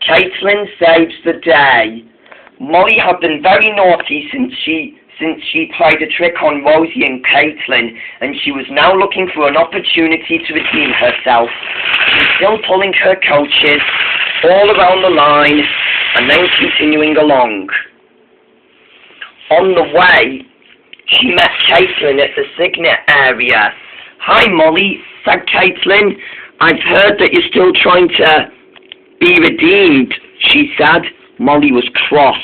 Caitlin saves the day. Molly had been very naughty since she played a trick on Rosie and Caitlin, and she was now looking for an opportunity to redeem herself. She was still pulling her coaches all around the line, and then continuing along. On the way, she met Caitlin at the Signet area. "Hi, Molly," said Caitlin. "I've heard that you're still trying to be redeemed," she said. Molly was cross.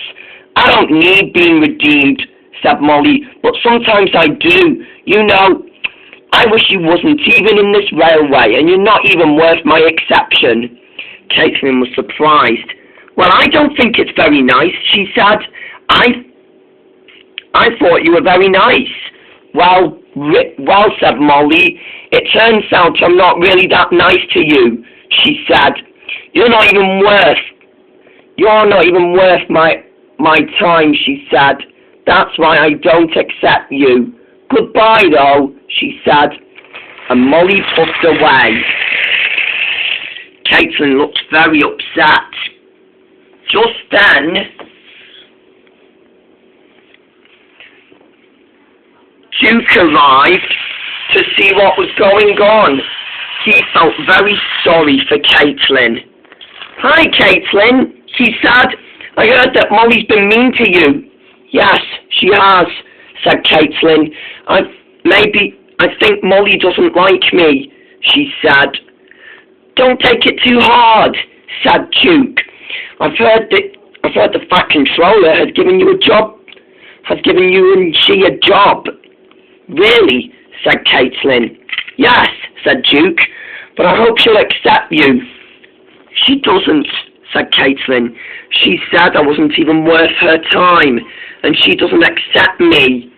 "I don't need being redeemed," said Molly, "but sometimes I do. You know, I wish you wasn't even in this railway, and you're not even worth my exception." Caitlin was surprised. "Well, I don't think it's very nice," she said. I thought you were very nice." Well, said Molly, "it turns out I'm not really that nice to you," she said. You're not even worth my time," she said. "That's why I don't accept you. Goodbye, though," she said, and Molly puffed away. Caitlin looked very upset. Just then, Duke arrived to see what was going on. He felt very sorry for Caitlin. "Hi, Caitlin," he said. "I heard that Molly's been mean to you." "Yes, she has," said Caitlin. I think Molly doesn't like me," she said. "Don't take it too hard," said Duke. I've heard the Fat Controller has given you and she a job." "Really?" said Caitlin. "Yes," said Duke, "but I hope she'll accept you." "She doesn't," said Caitlin. "She said I wasn't even worth her time, and she doesn't accept me."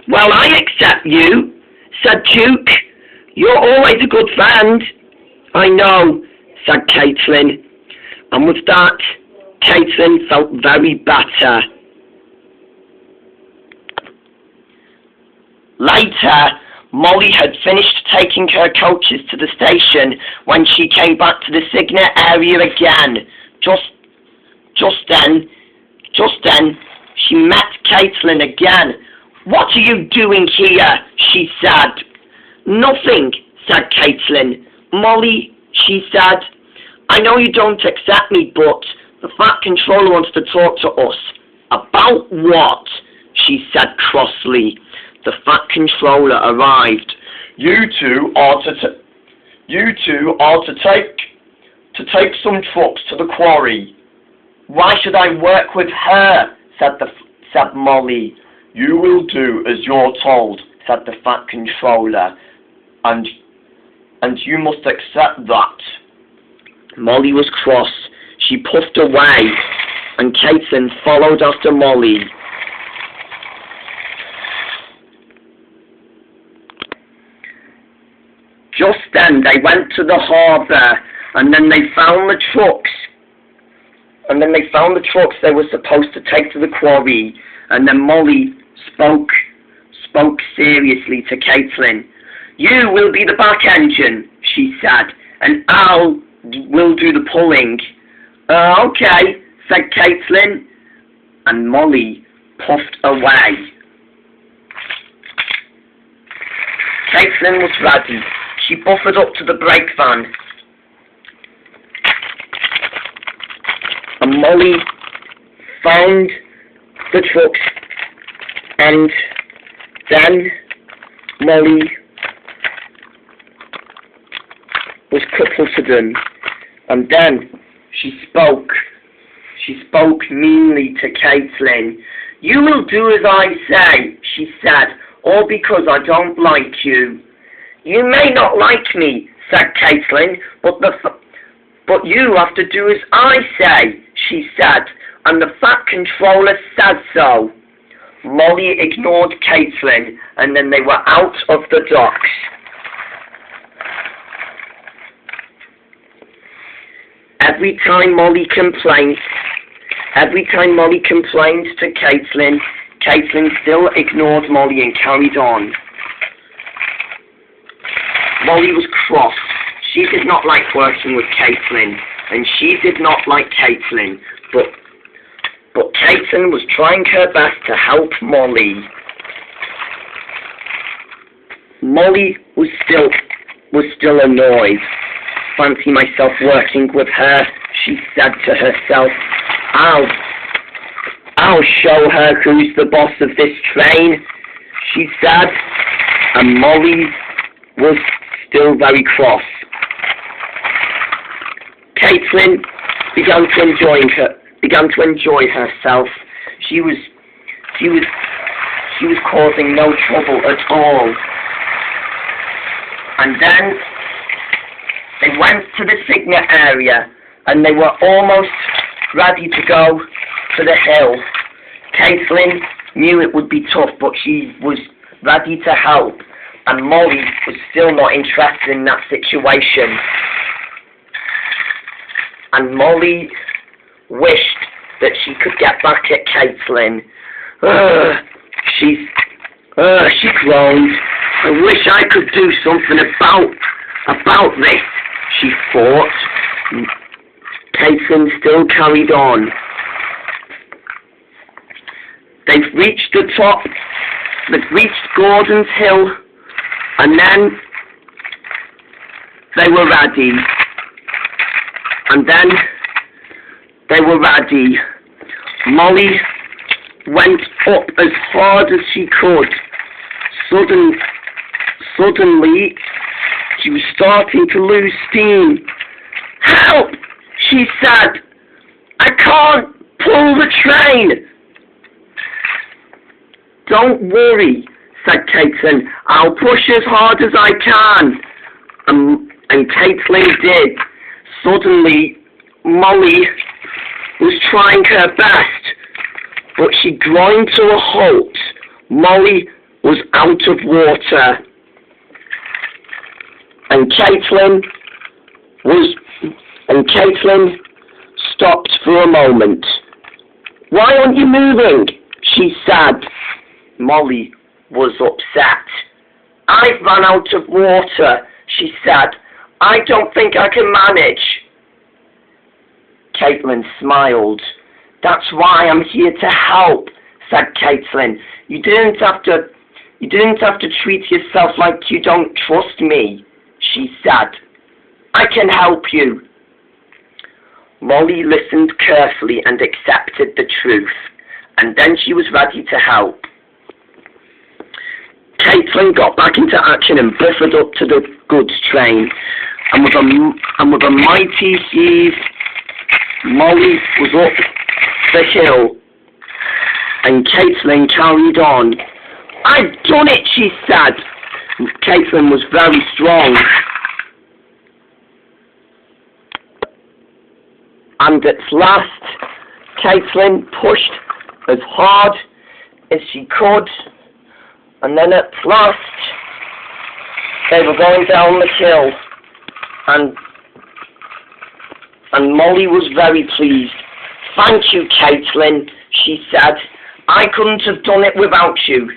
"Well, I accept you," said Duke. "You're always a good friend." "I know," said Caitlin. And with that, Caitlin felt very better. Later, Molly had finished taking her coaches to the station when she came back to the Signet area again. Just then, she met Caitlin again. "What are you doing here?" she said. "Nothing," said Caitlin. "Molly," she said, "I know you don't accept me, but the Fat Controller wants to talk to us." "About what?" she said crossly. The Fat Controller arrived. You two are to take some trucks to the quarry." "Why should I work with her?" said Molly. "You will do as you're told," said the Fat Controller, and you must accept that." Molly was cross. She puffed away, and Caitlin followed after Molly. Just then, they went to the harbour, and then they found the trucks. They were supposed to take to the quarry, and then Molly spoke seriously to Caitlin. "You will be the back engine," she said, "and will do the pulling." "Okay," said Caitlin, and Molly puffed away. Caitlin was ready. She buffered up to the brake van, and Molly found the trucks, and then Molly was coupled to them, and then she spoke meanly to Caitlin. "You will do as I say," she said, "all because I don't like you." "You may not like me," said Caitlin, but you have to do as I say," she said, "and the Fat Controller said so." Molly ignored Caitlin, and then they were out of the docks. Every time Molly complained to Caitlin, Caitlin still ignored Molly and carried on. Molly was cross. She did not like working with Caitlin. and she did not like Caitlin, but Caitlin was trying her best to help Molly. Molly was still annoyed. Fancy myself working with her, she said to herself. I'll show her who's the boss of this train, she said, and Molly was still very cross. Caitlin began to enjoy herself. She was causing no trouble at all. And then they went to the Signet area, and they were almost ready to go to the hill. Caitlin knew it would be tough, but she was ready to help, and Molly was still not interested in that situation. And Molly wished that she could get back at Caitlin. She groaned. I wish I could do something about this, she thought. Caitlin still carried on. They've reached the top. They've reached Gordon's Hill, and then they were ready. Molly went up as hard as she could. Suddenly, she was starting to lose steam. Help! She said. I can't pull the train. Don't worry, said Caitlin. I'll push as hard as I can. And Caitlin did. Suddenly, Molly was trying her best, but she ground to a halt. Molly was out of water. And Caitlin stopped for a moment. Why aren't you moving? She said. Molly was upset. I've run out of water, she said. I don't think I can manage. Caitlin smiled. That's why I'm here to help, said Caitlin. You didn't have to treat yourself like you don't trust me, she said. I can help you. Molly listened carefully and accepted the truth, and then she was ready to help. Caitlin got back into action and buffered up to the goods train, and with a mighty heave, Molly was up the hill, and Caitlin carried on. I've done it, she said. Caitlin was very strong. And at last, Caitlin pushed as hard as she could, and then at last, they were going down the hill, and Molly was very pleased. Thank you, Caitlin, she said. I couldn't have done it without you.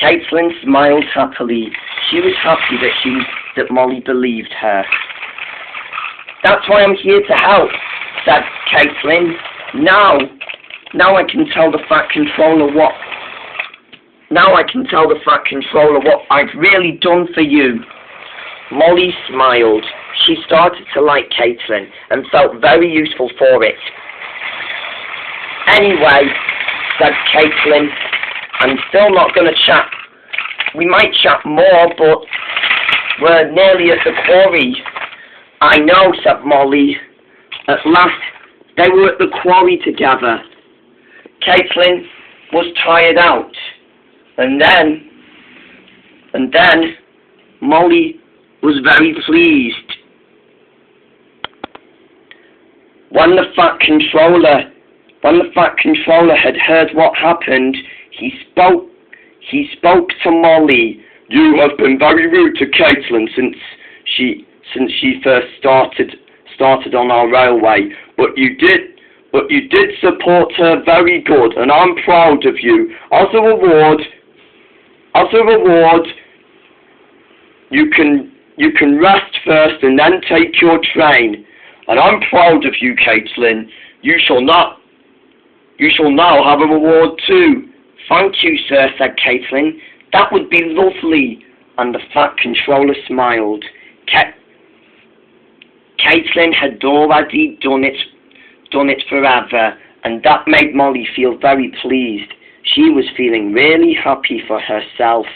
Caitlin smiled happily. She was happy that Molly believed her. That's why I'm here to help, said Caitlin. Now I can tell the Fat Controller what I've really done for you. Molly smiled. She started to like Caitlin and felt very useful for it. Anyway, said Caitlin, I'm still not going to chat. We might chat more, but we're nearly at the quarry. I know, said Molly. At last, they were at the quarry together. Caitlin was tired out. And then Molly was very pleased. When the Fat Controller had heard what happened, he spoke to Molly. You have been very rude to Caitlin since she first started on our railway, but you did support her very good, and I'm proud of you. As a reward, you can rest first and then take your train. and I'm proud of you, Caitlin. You shall now have a reward too. Thank you, sir, said Caitlin. That would be lovely. And the Fat Controller smiled. Caitlin had already done it forever, and that made Molly feel very pleased. She was feeling really happy for herself.